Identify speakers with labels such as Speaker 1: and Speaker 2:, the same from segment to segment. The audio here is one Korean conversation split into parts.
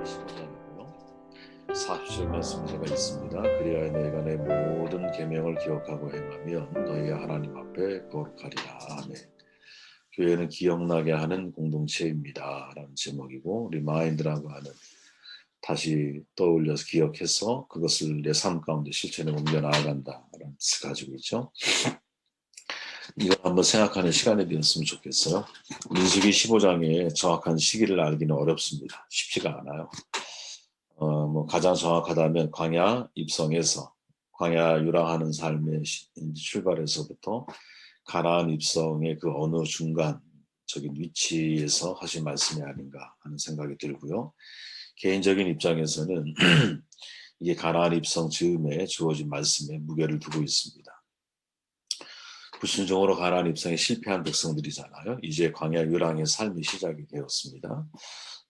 Speaker 1: 15장이고요. 40절 말씀 제가 있습니다. 그리하여 너희가 내 모든 계명을 기억하고 행하면 너희가 하나님 앞에 거룩하리라. 아멘. 교회는 기억나게 하는 공동체입니다 라는 제목이고, 리마인드라고 하는 다시 떠올려서 기억해서 그것을 내 삶 가운데 실천에 옮겨 나아간다 라는 뜻을 가지고 있죠. 이걸 한번 생각하는 시간이 되었으면 좋겠어요. 민수기 15장의 정확한 시기를 알기는 어렵습니다. 쉽지가 않아요. 가장 정확하다면 광야 입성에서, 광야 유랑하는 삶의 출발에서부터 가나안 입성의 그 어느 중간적인 위치에서 하신 말씀이 아닌가 하는 생각이 들고요. 개인적인 입장에서는 이게 가나안 입성 즈음에 주어진 말씀에 무게를 두고 있습니다. 불순종으로 가나안 입성에 실패한 백성들이잖아요. 이제 광야 유랑의 삶이 시작이 되었습니다.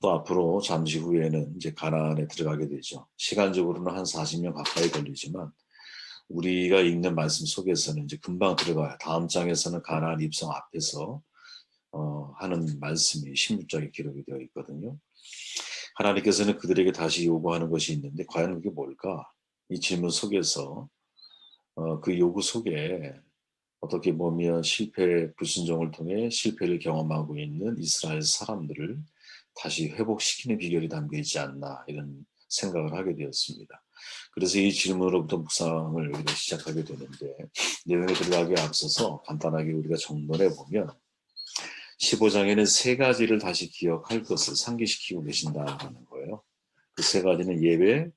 Speaker 1: 또 앞으로 잠시 후에는 이제 가나안에 들어가게 되죠. 시간적으로는 한 40년 가까이 걸리지만 우리가 읽는 말씀 속에서는 이제 금방 들어가요. 다음 장에서는 가나안 입성 앞에서 하는 말씀이 16장에 기록이 되어 있거든요. 하나님께서는 그들에게 다시 요구하는 것이 있는데 과연 그게 뭘까? 이 질문 속에서 그 요구 속에 어떻게 보면 실패, 불순종을 통해 실패를 경험하고 있는 이스라엘 사람들을 다시 회복시키는 비결이 담겨 있지 않나 이런 생각을 하게 되었습니다. 그래서 이 질문으로부터 묵상을 우리가 시작하게 되는데, 내용에 들어가기에 앞서서 간단하게 우리가 정돈해 보면 15장에는 세 가지를 다시 기억할 것을 상기시키고 계신다는 거예요. 그 세 가지는 예배,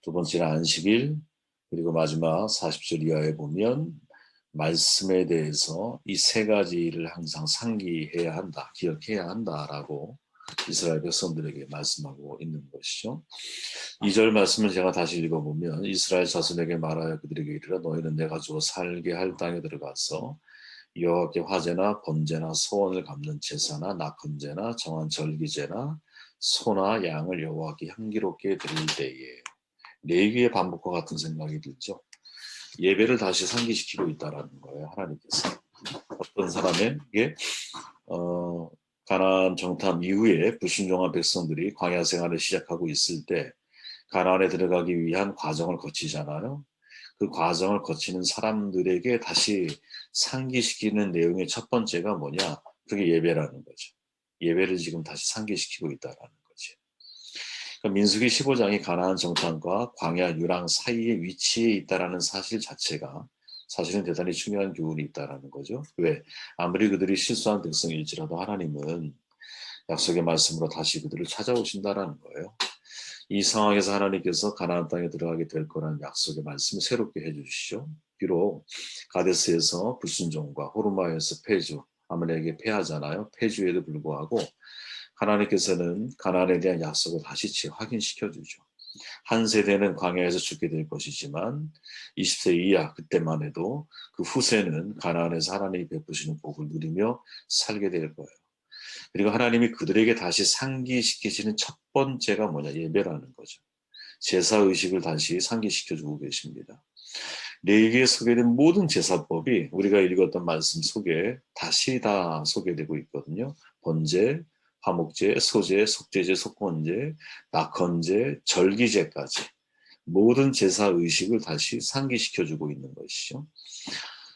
Speaker 1: 두 번째는 안식일, 그리고 마지막 40절 이하에 보면 말씀에 대해서 이 세 가지를 항상 상기해야 한다, 기억해야 한다라고 이스라엘 백성들에게 말씀하고 있는 것이죠. 2절 말씀을 제가 다시 읽어보면, 이스라엘 자손에게 말하여 그들에게 이르라 너희는 내가 주어 살게 할 땅에 들어가서 여호와께 화제나 번제나 소원을 갚는 제사나 낙헌제나 정한 절기제나 소나 양을 여호와께 향기롭게 드릴 때에, 레위기의 반복과 같은 생각이 들죠. 예배를 다시 상기시키고 있다라는 거예요. 하나님께서 어떤 사람에게 가나안 정탐 이후에 불순종한 백성들이 광야 생활을 시작하고 있을 때 가나안에 들어가기 위한 과정을 거치잖아요. 그 과정을 거치는 사람들에게 다시 상기시키는 내용의 첫 번째가 뭐냐? 그게 예배라는 거죠. 예배를 지금 다시 상기시키고 있다라는 거죠. 그러니까 민수기 15장이 가나안 정탐과 광야 유랑 사이에 위치해 있다라는 사실 자체가 사실은 대단히 중요한 교훈이 있다라는 거죠. 왜? 아무리 그들이 실수한 백성일지라도 하나님은 약속의 말씀으로 다시 그들을 찾아오신다라는 거예요. 이 상황에서 하나님께서 가나안 땅에 들어가게 될 거라는 약속의 말씀을 새롭게 해주시죠. 비록 가데스에서 불순종과 호르마에서 패주, 아말렉에게 패하잖아요. 패주에도 불구하고 하나님께서는 가나안에 대한 약속을 다시 재확인시켜 주죠. 한 세대는 광야에서 죽게 될 것이지만 20세 이하 그때만 해도 그 후세는 가나안에서 하나님이 베푸시는 복을 누리며 살게 될 거예요. 그리고 하나님이 그들에게 다시 상기시키시는 첫 번째가 뭐냐? 예배라는 거죠. 제사의식을 다시 상기시켜주고 계십니다. 레위기에 소개된 모든 제사법이 우리가 읽었던 말씀 속에 다시 다 소개되고 있거든요. 번제, 화목제, 소제, 속죄제, 속건제, 낙헌제, 절기제까지 모든 제사의식을 다시 상기시켜주고 있는 것이죠.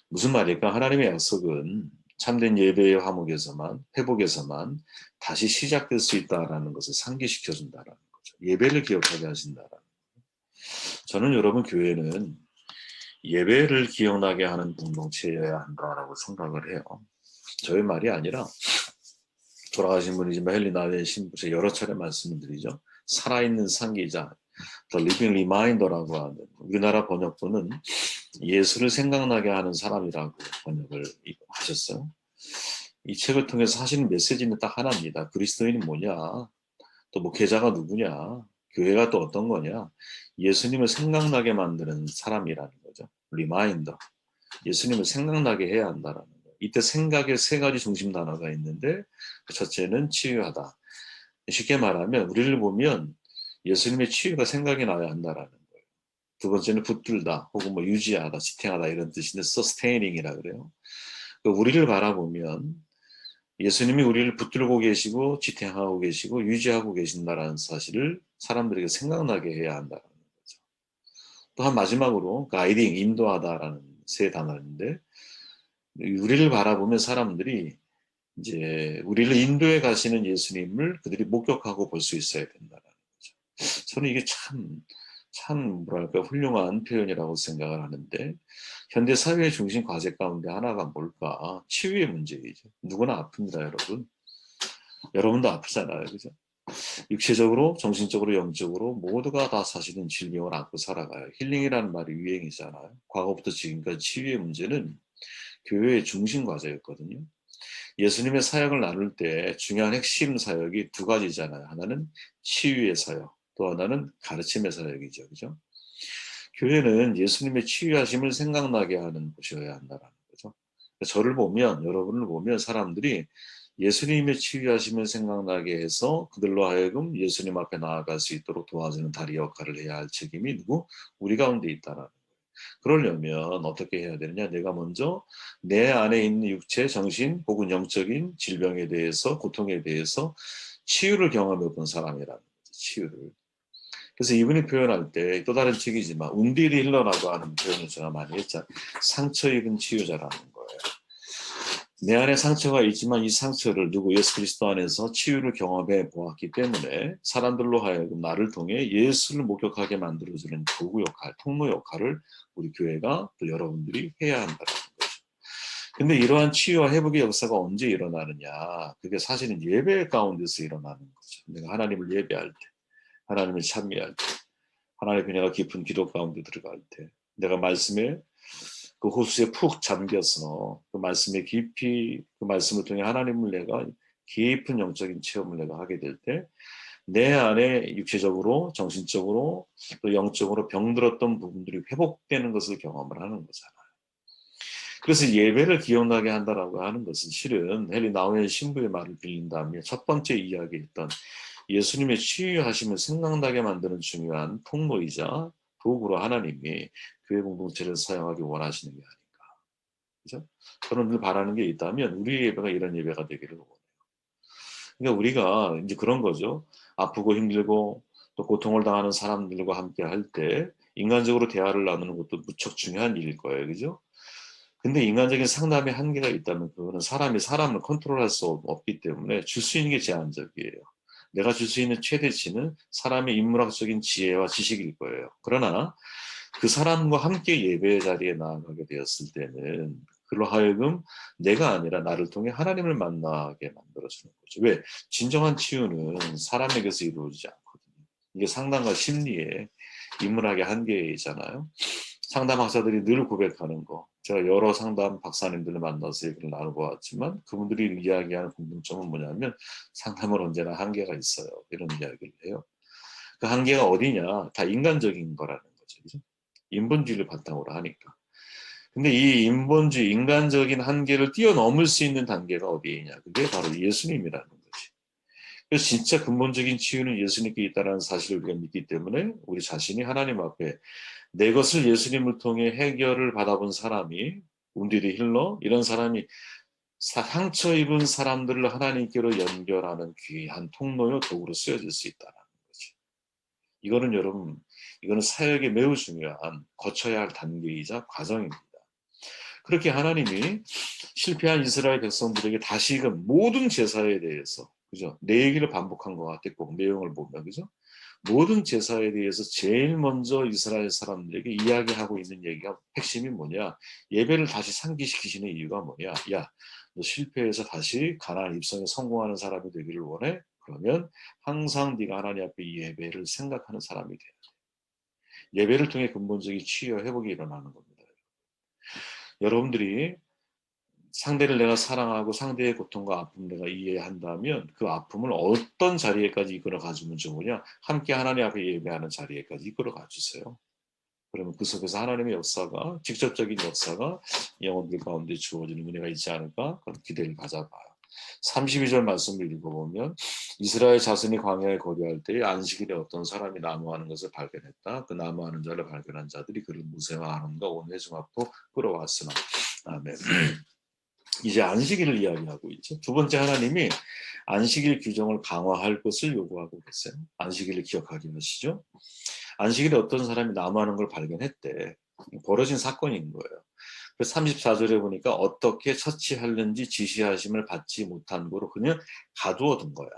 Speaker 1: 무슨 말일까? 하나님의 약속은 참된 예배의 화목에서만, 회복에서만 다시 시작될 수 있다라는 것을 상기시켜준다라는 거죠. 예배를 기억하게 하신다라는 거죠. 저는 여러분 교회는 예배를 기억나게 하는 공동체여야 한다라고 생각을 해요. 저의 말이 아니라 돌아가신 분이지만 헨리 나우의 신부에 여러 차례 말씀을 드리죠. 살아있는 상기자, The Living Reminder라고 하는, 우리나라 번역본은 예수를 생각나게 하는 사람이라고 번역을 하셨어요. 이 책을 통해서 하시는 메시지는 딱 하나입니다. 그리스도인이 뭐냐? 또 목회자가 누구냐? 교회가 또 어떤 거냐? 예수님을 생각나게 만드는 사람이라는 거죠. 리마인더. 예수님을 생각나게 해야 한다라는 거예요. 이때 생각의 세 가지 중심 단어가 있는데, 그 첫째는 치유하다. 쉽게 말하면 우리를 보면 예수님의 치유가 생각이 나야 한다라는 거예요. 두 번째는 붙들다 혹은 뭐 유지하다, 지탱하다 이런 뜻인데 서스테이닝이라 그래요. 우리를 바라보면 예수님이 우리를 붙들고 계시고 지탱하고 계시고 유지하고 계신다라는 사실을 사람들에게 생각나게 해야 한다는 거죠. 또 한 마지막으로 가이딩, 인도하다라는 세 단어인데 우리를 바라보면 사람들이 이제 우리를 인도해 가시는 예수님을 그들이 목격하고 볼 수 있어야 된다는 거죠. 저는 이게 참 뭐랄까 훌륭한 표현이라고 생각을 하는데 현대 사회의 중심 과제 가운데 하나가 뭘까? 치유의 문제이죠. 누구나 아픕니다, 여러분. 여러분도 아프잖아요, 그죠? 육체적으로, 정신적으로, 영적으로 모두가 다 사실은 질병을 안고 살아가요. 힐링이라는 말이 유행이잖아요. 과거부터 지금까지 치유의 문제는 교회의 중심 과제였거든요. 예수님의 사역을 나눌 때 중요한 핵심 사역이 두 가지잖아요. 하나는 치유의 사역, 또 하나는 가르침의 사역이죠. 그죠? 교회는 예수님의 치유하심을 생각나게 하는 곳이어야 한다는 거죠. 저를 보면, 여러분을 보면 사람들이 예수님의 치유하심을 생각나게 해서 그들로 하여금 예수님 앞에 나아갈 수 있도록 도와주는 다리 역할을 해야 할 책임이 누구? 우리 가운데 있다라는 거예요. 그러려면 어떻게 해야 되느냐? 내가 먼저 내 안에 있는 육체, 정신 혹은 영적인 질병에 대해서, 고통에 대해서 치유를 경험해 본 사람이라는 거죠. 치유를. 그래서 이분이 표현할 때 또 다른 책이지만 운디리 힐러라고 하는 표현을 제가 많이 했잖아요. 상처 입은 치유자라는 거예요. 내 안에 상처가 있지만 이 상처를 누구 예수 그리스도 안에서 치유를 경험해 보았기 때문에 사람들로 하여금 나를 통해 예수를 목격하게 만들어주는 도구 역할, 통로 역할을 우리 교회가 또 여러분들이 해야 한다는 거죠. 근데 이러한 치유와 회복의 역사가 언제 일어나느냐? 그게 사실은 예배 가운데서 일어나는 거죠. 내가 하나님을 예배할 때, 하나님을 찬미할 때, 하나님의 그녀가 깊은 기도 가운데 들어갈 때, 내가 말씀에 그 호수에 푹 잠겨서 그 말씀에 깊이 그 말씀을 통해 하나님을 내가 깊은 영적인 체험을 내가 하게 될 때 내 안에 육체적으로 정신적으로 또 영적으로 병들었던 부분들이 회복되는 것을 경험을 하는 거잖아요. 그래서 예배를 기억나게 한다라고 하는 것은 실은 헨리 나우엔 신부의 말을 빌린다면 첫 번째 이야기했던 예수님의 치유하심을 생각나게 만드는 중요한 통로이자 도구로 하나님이 교회 공동체를 사용하기 원하시는 게 아닌가. 그죠? 저는 늘 바라는 게 있다면 우리 예배가 이런 예배가 되기를 원해요. 그러니까 우리가 이제 그런 거죠. 아프고 힘들고 또 고통을 당하는 사람들과 함께 할 때 인간적으로 대화를 나누는 것도 무척 중요한 일일 거예요. 그죠? 근데 인간적인 상담의 한계가 있다면 그거는 사람이 사람을 컨트롤할 수 없기 때문에 줄 수 있는 게 제한적이에요. 내가 줄 수 있는 최대치는 사람의 인문학적인 지혜와 지식일 거예요. 그러나 그 사람과 함께 예배 자리에 나아가게 되었을 때는 그로 하여금 내가 아니라 나를 통해 하나님을 만나게 만들어주는 거죠. 왜? 진정한 치유는 사람에게서 이루어지지 않거든요. 이게 상담과 심리의 인문학의 한계이잖아요. 상담학자들이 늘 고백하는 거. 제가 여러 상담 박사님들을 만나서 얘기를 나누고 왔지만 그분들이 이야기하는 공통점은 뭐냐면 상담은 언제나 한계가 있어요. 이런 이야기를 해요. 그 한계가 어디냐? 다 인간적인 거라는 거죠. 그죠? 인본주의를 바탕으로 하니까. 근데 이 인본주의, 인간적인 한계를 뛰어넘을 수 있는 단계가 어디에 있냐? 그게 바로 예수님이라는 거지. 그래서 진짜 근본적인 치유는 예수님께 있다는 사실을 우리가 믿기 때문에 우리 자신이 하나님 앞에 내 것을 예수님을 통해 해결을 받아본 사람이 운디리 힐러 이런 사람이 상처 입은 사람들을 하나님께로 연결하는 귀한 통로요 도구로 쓰여질 수 있다는 거지. 이거는 여러분, 이거는 사역에 매우 중요한 거쳐야 할 단계이자 과정입니다. 그렇게 하나님이 실패한 이스라엘 백성들에게 다시금 모든 제사에 대해서 그죠? 내 얘기를 반복한 것 같아 꼭 내용을 보면 그죠? 모든 제사에 대해서 제일 먼저 이스라엘 사람들에게 이야기하고 있는 얘기가 핵심이 뭐냐? 예배를 다시 상기시키시는 이유가 뭐냐? 야, 너 실패해서 다시 가나안 입성에 성공하는 사람이 되기를 원해? 그러면 항상 네가 하나님 앞에 이 예배를 생각하는 사람이 돼야 돼. 예배를 통해 근본적인 치유와 회복이 일어나는 겁니다. 여러분들이 상대를 내가 사랑하고 상대의 고통과 아픔을 내가 이해한다면 그 아픔을 어떤 자리에까지 이끌어 가주면 좋으냐? 함께 하나님 앞에 예배하는 자리에까지 이끌어 가주세요. 그러면 그 속에서 하나님의 역사가 직접적인 역사가 영혼들 가운데 주어지는 은혜가 있지 않을까? 그런 기대를 가져봐요. 32절 말씀을 읽어보면 이스라엘 자손이 광야에 거류할 때에 안식일에 어떤 사람이 나무하는 것을 발견했다. 그 나무하는 자를 발견한 자들이 그를 무세와 아론과 온 회중 앞으로 끌어왔으나 아멘. 이제 안식일을 이야기하고 있죠. 두 번째 하나님이 안식일 규정을 강화할 것을 요구하고 계세요. 안식일을 기억하게 하시죠. 안식일에 어떤 사람이 나무하는 걸 발견했대. 벌어진 사건인 거예요. 그래서 34절에 보니까 어떻게 처치하는지 지시하심을 받지 못한 거로 그냥 가두어둔 거야.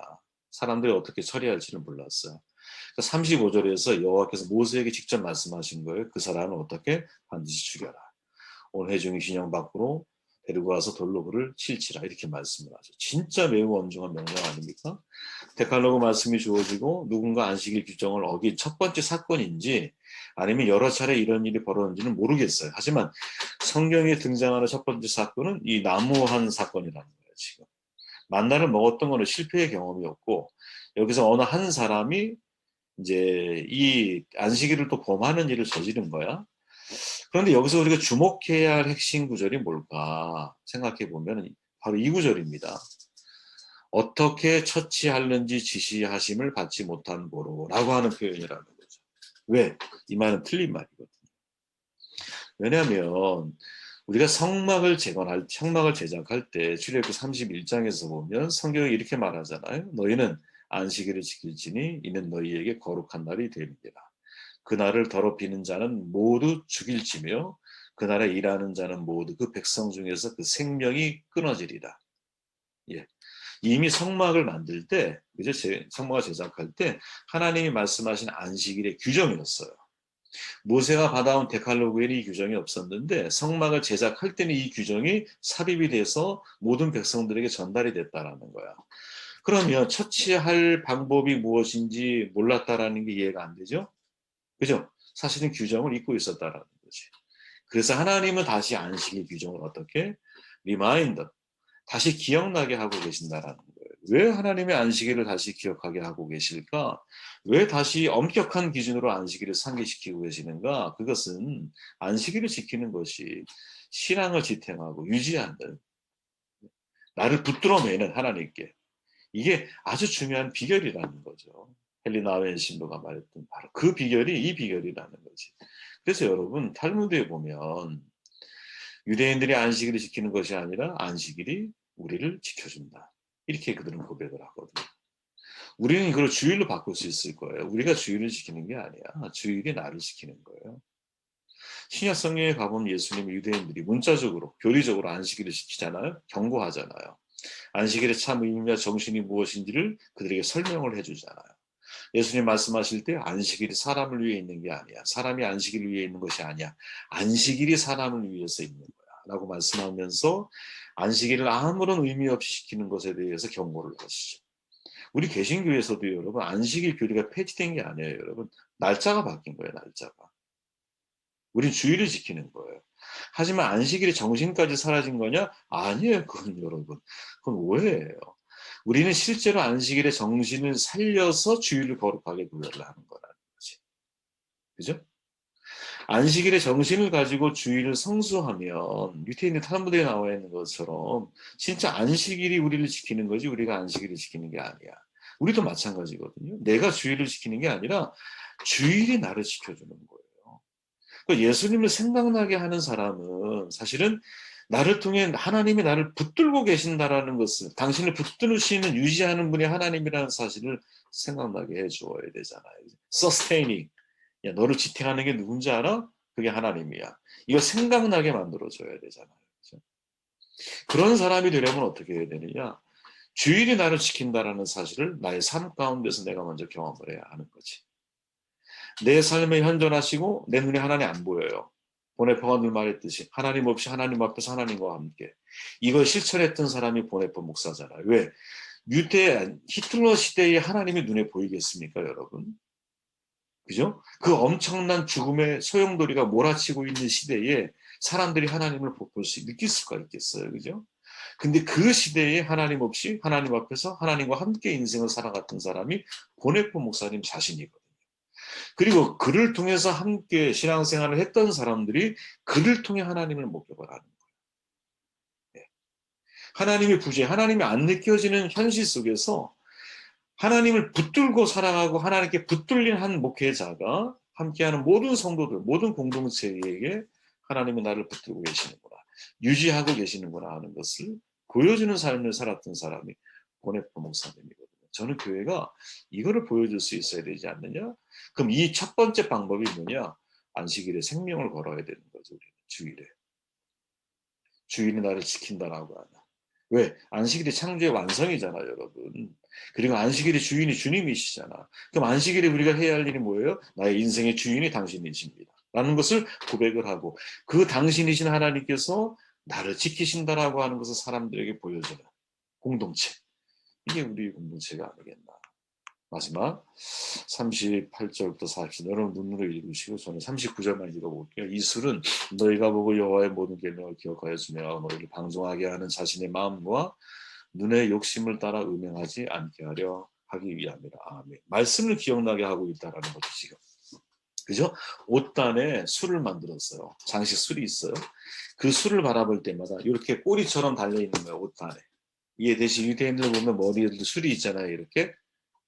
Speaker 1: 사람들이 어떻게 처리할지는 몰랐어요. 35절에서 여호와께서 모세에게 직접 말씀하신 거예요. 그 사람은 어떻게 반드시 죽여라. 온 회중이 진영 밖으로 데리고 와서 돌로 그를 칠치라 이렇게 말씀을 하죠. 진짜 매우 엄중한 명령 아닙니까? 데칼로그 말씀이 주어지고 누군가 안식일 규정을 어긴 첫 번째 사건인지 아니면 여러 차례 이런 일이 벌어졌는지는 모르겠어요. 하지만 성경에 등장하는 첫 번째 사건은 이 나무한 사건이라는 거예요. 지금 만나를 먹었던 거는 실패의 경험이었고 여기서 어느 한 사람이 이제 이 안식일을 또 범하는 일을 저지른 거야. 그런데 여기서 우리가 주목해야 할 핵심 구절이 뭘까 생각해 보면 바로 이 구절입니다. 어떻게 처치하는지 지시하심을 받지 못한 보로라고 하는 표현이라는 거죠. 왜? 이 말은 틀린 말이거든요. 왜냐하면 우리가 성막을 제작할 때 출애굽기 31장에서 보면 성경이 이렇게 말하잖아요. 너희는 안식일을 지킬지니 이는 너희에게 거룩한 날이 되리라. 그날을 더럽히는 자는 모두 죽일지며 그날에 일하는 자는 모두 그 백성 중에서 그 생명이 끊어지리라. 예. 이미 성막을 만들 때, 그죠? 성막을 제작할 때 하나님이 말씀하신 안식일의 규정이었어요. 모세가 받아온 데칼로그에는 이 규정이 없었는데 성막을 제작할 때는 이 규정이 삽입이 돼서 모든 백성들에게 전달이 됐다라는 거야. 그러면 처치할 방법이 무엇인지 몰랐다라는 게 이해가 안 되죠? 그죠? 사실은 규정을 잊고 있었다라는 거지. 그래서 하나님은 다시 안식일 규정을 어떻게? 리마인더. 다시 기억나게 하고 계신다라는 거예요. 왜 하나님의 안식일을 다시 기억하게 하고 계실까? 왜 다시 엄격한 기준으로 안식일을 상기시키고 계시는가? 그것은 안식일을 지키는 것이 신앙을 지탱하고 유지하는 나를 붙들어매는 하나님께 이게 아주 중요한 비결이라는 거죠. 헬리나 웬 신도가 말했던 바로 그 비결이 이 비결이라는 거지. 그래서 여러분 탈무드에 보면 유대인들이 안식일을 지키는 것이 아니라 안식일이 우리를 지켜준다. 이렇게 그들은 고백을 하거든요. 우리는 이걸 주일로 바꿀 수 있을 거예요. 우리가 주일을 지키는 게 아니야. 주일이 나를 지키는 거예요. 신약 성경에 가보면 예수님 유대인들이 문자적으로 교리적으로 안식일을 지키잖아요. 경고하잖아요. 안식일의 참 의미와 정신이 무엇인지를 그들에게 설명을 해주잖아요. 예수님 말씀하실 때 안식일이 사람을 위해 있는 게 아니야. 사람이 안식일을 위해 있는 것이 아니야. 안식일이 사람을 위해서 있는 거야. 라고 말씀하면서 안식일을 아무런 의미 없이 지키는 것에 대해서 경고를 하시죠. 우리 개신교에서도 여러분 안식일 교리가 폐지된 게 아니에요. 여러분 날짜가 바뀐 거예요. 날짜가. 우린 주일을 지키는 거예요. 하지만 안식일의 정신까지 사라진 거냐? 아니에요. 그건 여러분. 그건 오해예요. 우리는 실제로 안식일의 정신을 살려서 주일을 거룩하게 구별을 하는 거라는 거지. 그죠? 안식일의 정신을 가지고 주일을 성수하면 유태인의 탈무드에 나와 있는 것처럼 진짜 안식일이 우리를 지키는 거지 우리가 안식일을 지키는 게 아니야. 우리도 마찬가지거든요. 내가 주일을 지키는 게 아니라 주일이 나를 지켜주는 거예요. 그러니까 예수님을 생각나게 하는 사람은 사실은 나를 통해 하나님이 나를 붙들고 계신다라는 것을 당신을 붙드시는 유지하는 분이 하나님이라는 사실을 생각나게 해줘야 되잖아요. Sustaining. 야, 너를 지탱하는 게 누군지 알아? 그게 하나님이야. 이거 생각나게 만들어줘야 되잖아요. 그렇죠? 그런 사람이 되려면 어떻게 해야 되느냐? 주일이 나를 지킨다라는 사실을 나의 삶 가운데서 내가 먼저 경험을 해야 하는 거지. 내 삶에 현존하시고 내 눈에 하나님 안 보여요. 보네퍼가 늘 말했듯이 하나님 없이 하나님 앞에서 하나님과 함께. 이걸 실천했던 사람이 보네퍼 목사잖아요. 왜? 히틀러 시대에 하나님이 눈에 보이겠습니까, 여러분? 그죠? 그 엄청난 죽음의 소용돌이가 몰아치고 있는 시대에 사람들이 하나님을 느낄 수가 있겠어요. 그죠? 근데 그 시대에 하나님 없이 하나님 앞에서 하나님과 함께 인생을 살아갔던 사람이 보네포 목사님 자신이거든요. 그리고 그를 통해서 함께 신앙생활을 했던 사람들이 그를 통해 하나님을 목격을 하는 거예요. 네. 하나님의 부재, 하나님이 안 느껴지는 현실 속에서 하나님을 붙들고 살아가고 하나님께 붙들린 한 목회자가 함께하는 모든 성도들, 모든 공동체에게 하나님은 나를 붙들고 계시는구나, 유지하고 계시는구나 하는 것을 보여주는 삶을 살았던 사람이 고네포 목사님이거든요. 저는 교회가 이거를 보여줄 수 있어야 되지 않느냐? 그럼 이 첫 번째 방법이 뭐냐? 안식일에 생명을 걸어야 되는 거죠. 우리는 주일에. 주일이 나를 지킨다라고 하나. 왜? 안식일이 창조의 완성이잖아요, 여러분. 그리고 안식일의 주인이 주님이시잖아. 그럼 안식일에 우리가 해야 할 일이 뭐예요? 나의 인생의 주인이 당신이십니다. 라는 것을 고백을 하고 그 당신이신 하나님께서 나를 지키신다라고 하는 것을 사람들에게 보여주는 공동체. 이게 우리 공동체가 아니겠나. 마지막 38절부터 40절 여러분 눈으로 읽으시고 저는 39절만 읽어볼게요. 이 술은 너희가 보고 여호와의 모든 계명을 기억하여 주며 너희를 방종하게 하는 자신의 마음과 눈의 욕심을 따라 음행하지 않게 하려 하기 위함이라. 아멘. 말씀을 기억나게 하고 있다라는 거죠 지금. 그죠? 옷단에 술을 만들었어요. 장식 술이 있어요. 그 술을 바라볼 때마다 이렇게 꼬리처럼 달려있는 거예요. 옷단에. 이해되시? 유대인들 보면 머리에도 술이 있잖아요. 이렇게.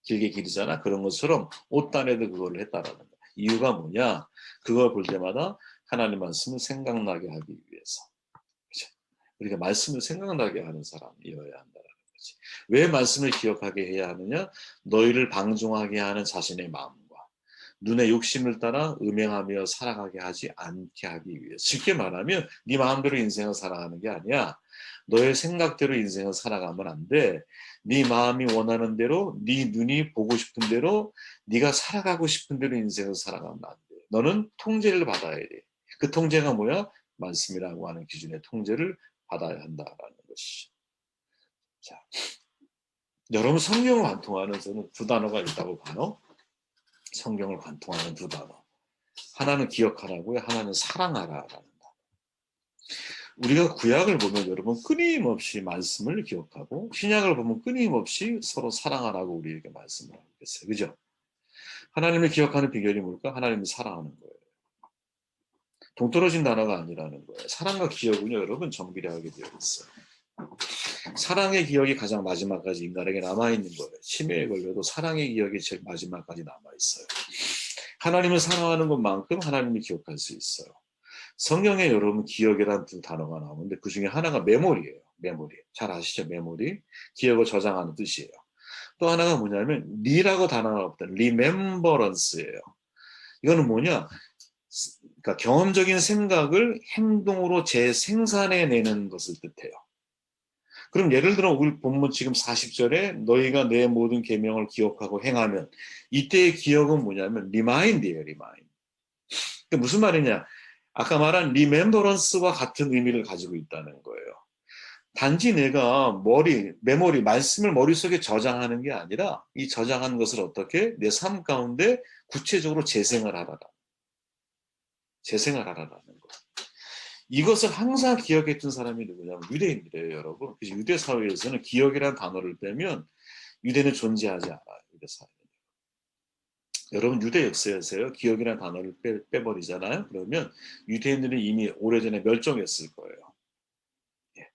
Speaker 1: 길게 기르잖아. 그런 것처럼 옷단에도 그거를 했다라는 거야. 이유가 뭐냐? 그걸 볼 때마다 하나님 말씀을 생각나게 하기 위해서. 그렇죠? 우리가 말씀을 생각나게 하는 사람이어야 한다는 거지. 왜 말씀을 기억하게 해야 하느냐? 너희를 방종하게 하는 자신의 마음과 눈의 욕심을 따라 음행하며 살아가게 하지 않게 하기 위해서. 쉽게 말하면 네 마음대로 인생을 살아가는 게 아니야. 너의 생각대로 인생을 살아가면 안 돼. 네 마음이 원하는 대로, 네 눈이 보고 싶은 대로, 네가 살아가고 싶은 대로 인생을 살아가면 안 돼. 너는 통제를 받아야 돼. 그 통제가 뭐야? 말씀이라고 하는 기준의 통제를 받아야 한다라는 것이죠. 자, 여러분 성경을 관통하는 저는 두 단어가 있다고 봐요. 성경을 관통하는 두 단어. 하나는 기억하라고요. 하나는 사랑하라라는 단어. 우리가 구약을 보면 여러분 끊임없이 말씀을 기억하고 신약을 보면 끊임없이 서로 사랑하라고 우리에게 말씀을 하고 계세요. 그죠? 하나님을 기억하는 비결이 뭘까? 하나님을 사랑하는 거예요. 동떨어진 단어가 아니라는 거예요. 사랑과 기억은요, 여러분 정비례하게 되어 있어요. 사랑의 기억이 가장 마지막까지 인간에게 남아있는 거예요. 치매에 걸려도 사랑의 기억이 제일 마지막까지 남아있어요. 하나님을 사랑하는 것만큼 하나님을 기억할 수 있어요. 성경에 여러분 기억이란 두 단어가 나오는데 그 중에 하나가 메모리예요. 메모리. 잘 아시죠? 메모리. 기억을 저장하는 뜻이에요. 또 하나가 뭐냐면 리라고 단어가 없다. 리멤버런스예요. 이거는 뭐냐? 그러니까 경험적인 생각을 행동으로 재생산해내는 것을 뜻해요. 그럼 예를 들어 우리 본문 지금 40절에 너희가 내 모든 계명을 기억하고 행하면 이때의 기억은 뭐냐면 리마인드예요. 리마인드. 그러니까 무슨 말이냐? 아까 말한 리멤버런스와 같은 의미를 가지고 있다는 거예요. 단지 내가 메모리, 말씀을 머릿속에 저장하는 게 아니라 이 저장한 것을 어떻게 내 삶 가운데 구체적으로 재생을 하라라. 재생을 하라라는 거. 이것을 항상 기억했던 사람이 누구냐면 유대인들이에요, 여러분. 그래서 유대 사회에서는 기억이라는 단어를 빼면 유대는 존재하지 않아요. 유대 사회. 여러분 유대 역사에서요 기억이라는 단어를 빼버리잖아요. 그러면 유대인들은 이미 오래전에 멸종했을 거예요. 예.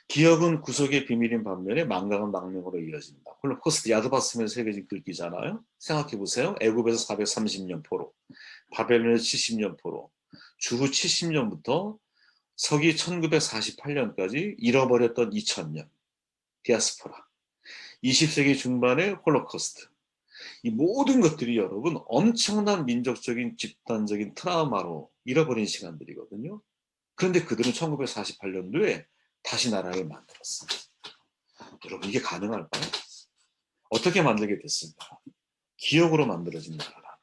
Speaker 1: 기억은 구속의 비밀인 반면에 망각은 망령으로 이어진다. 홀로코스트 야드바스면서 새겨진 글귀잖아요. 생각해 보세요. 애굽에서 430년 포로, 바벨론에서 70년 포로, 주후 70년부터 서기 1948년까지 잃어버렸던 2000년 디아스포라, 20세기 중반의 홀로코스트. 이 모든 것들이 여러분 엄청난 민족적인 집단적인 트라우마로 잃어버린 시간들이거든요. 그런데 그들은 1948년도에 다시 나라를 만들었어요. 여러분 이게 가능할까요? 어떻게 만들게 됐습니까? 기억으로 만들어진 나라라는 거예요.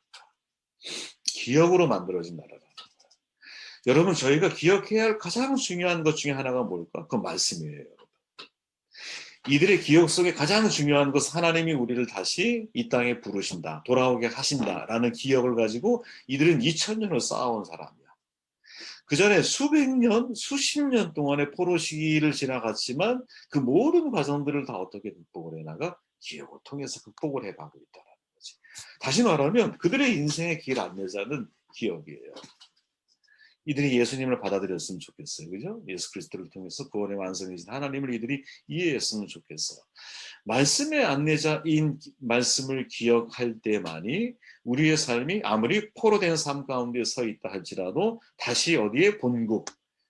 Speaker 1: 기억으로 만들어진 나라라는 거예요. 여러분 저희가 기억해야 할 가장 중요한 것 중에 하나가 뭘까? 그건 말씀이에요. 이들의 기억 속에 가장 중요한 것은 하나님이 우리를 다시 이 땅에 부르신다, 돌아오게 하신다라는 기억을 가지고 이들은 2000년을 쌓아온 사람이야. 그 전에 수백 년, 수십 년 동안의 포로 시기를 지나갔지만 그 모든 과정들을 다 어떻게 극복을 해나가? 기억을 통해서 극복을 해가고 있다는 거지. 다시 말하면 그들의 인생의 길 안내자는 기억이에요. 이들이 예수님을 받아들였으면 좋겠어요. 그죠? 예수 그리스도를 통해서 구원의 완성이신 하나님을 이들이 이해했으면 좋겠어요. 말씀의 안내자인 말씀을 기억할 때만이 우리의 삶이 아무리 포로된 삶 가운데 서 있다 할지라도 다시 어디에 본국,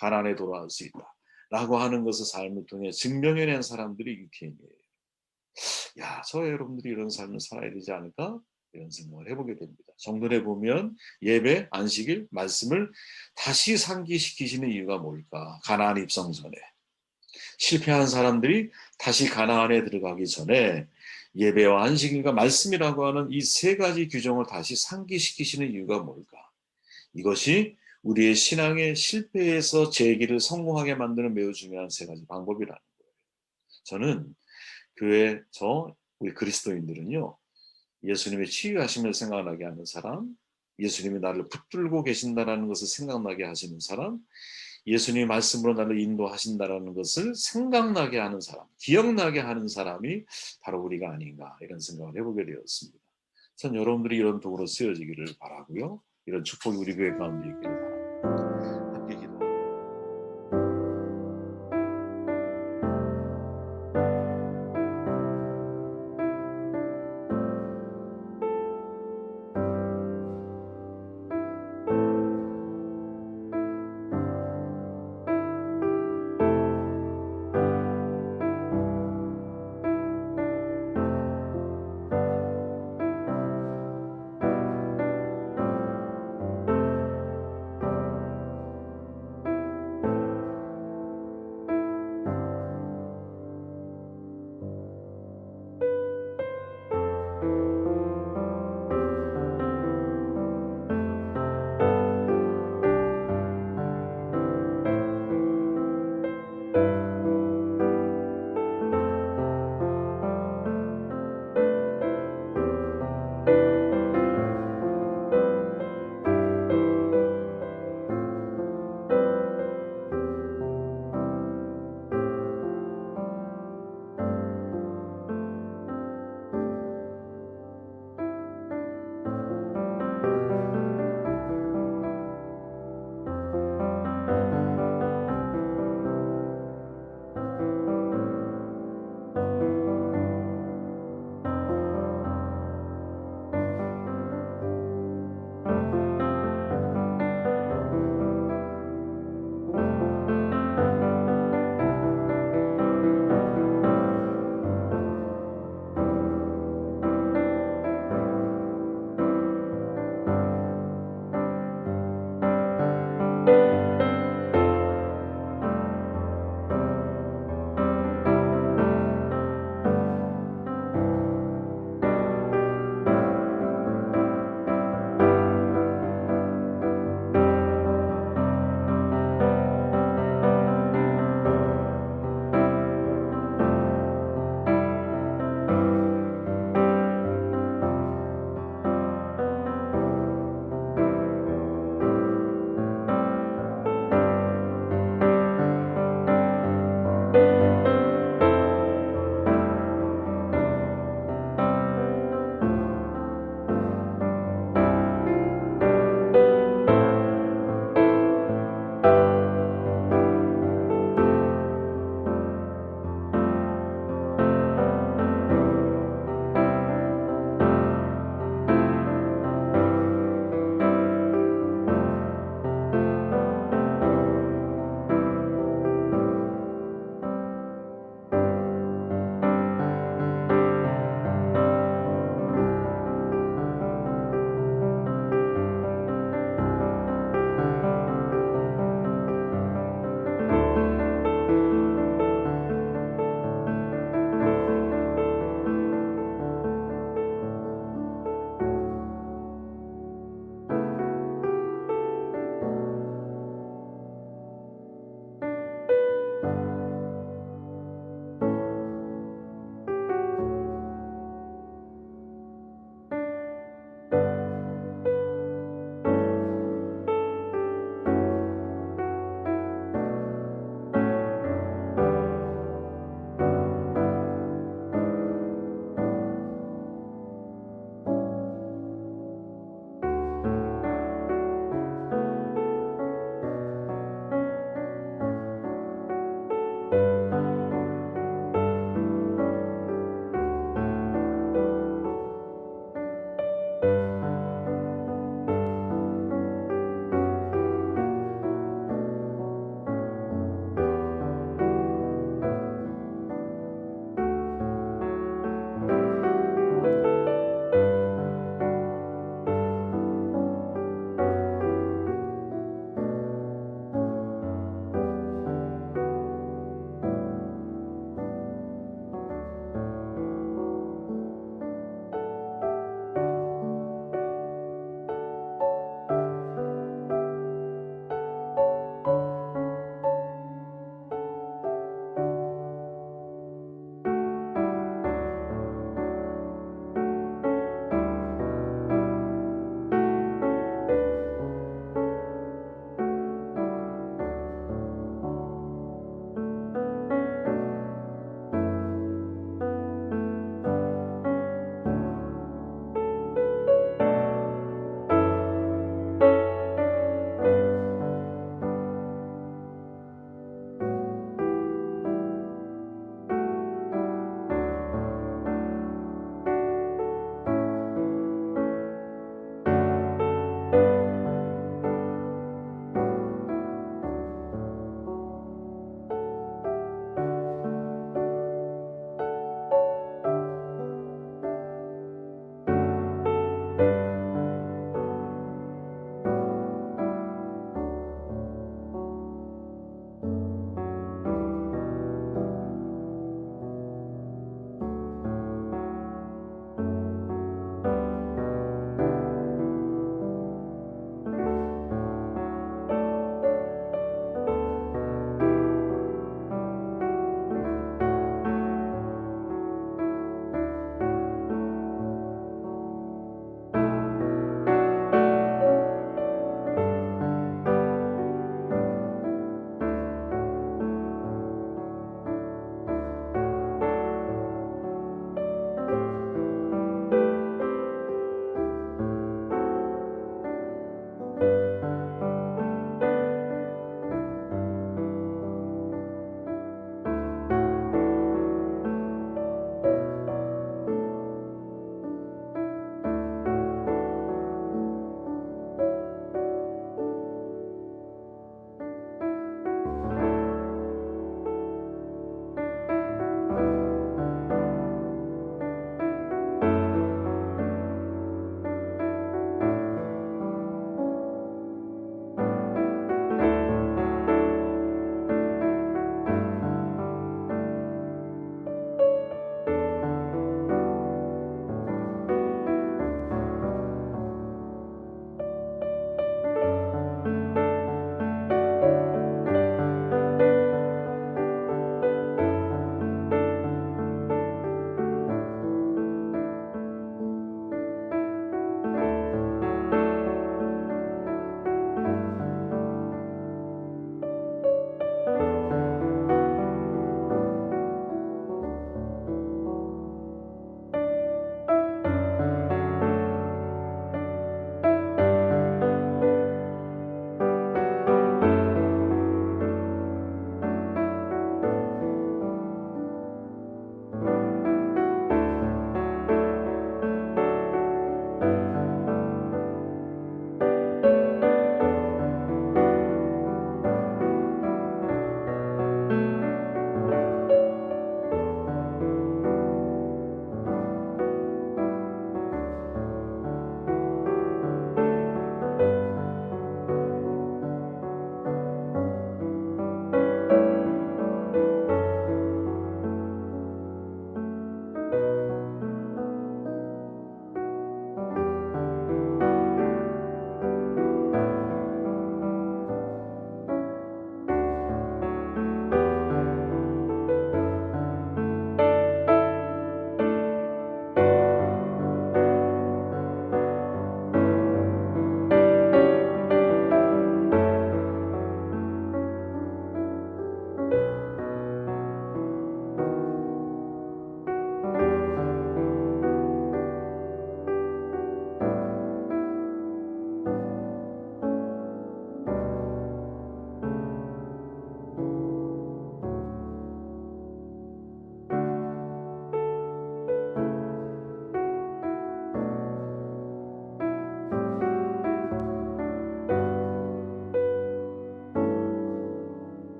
Speaker 1: 가나안에 돌아올 수 있다. 라고 하는 것을 삶을 통해 증명해낸 사람들이 유태인이에요. 야, 저 여러분들이 이런 삶을 살아야 되지 않을까? 이런 생각을 해보게 됩니다. 정돈에 보면 예배, 안식일, 말씀을 다시 상기시키시는 이유가 뭘까? 가나안 입성 전에. 실패한 사람들이 다시 가나안에 들어가기 전에 예배와 안식일과 말씀이라고 하는 이 세 가지 규정을 다시 상기시키시는 이유가 뭘까? 이것이 우리의 신앙의 실패에서 재기를 성공하게 만드는 매우 중요한 세 가지 방법이라는 거예요. 저는 우리 그리스도인들은요, 예수님의 치유하심을 생각나게 하는 사람, 예수님이 나를 붙들고 계신다는 것을 생각나게 하시는 사람, 예수님의 말씀으로 나를 인도하신다는 것을 생각나게 하는 사람, 기억나게 하는 사람이 바로 우리가 아닌가 이런 생각을 해보게 되었습니다. 전 여러분들이 이런 도구로 쓰여지기를 바라고요. 이런 축복이 우리 교회 가운데 있기를 바랍니다. 함께 기도합니다.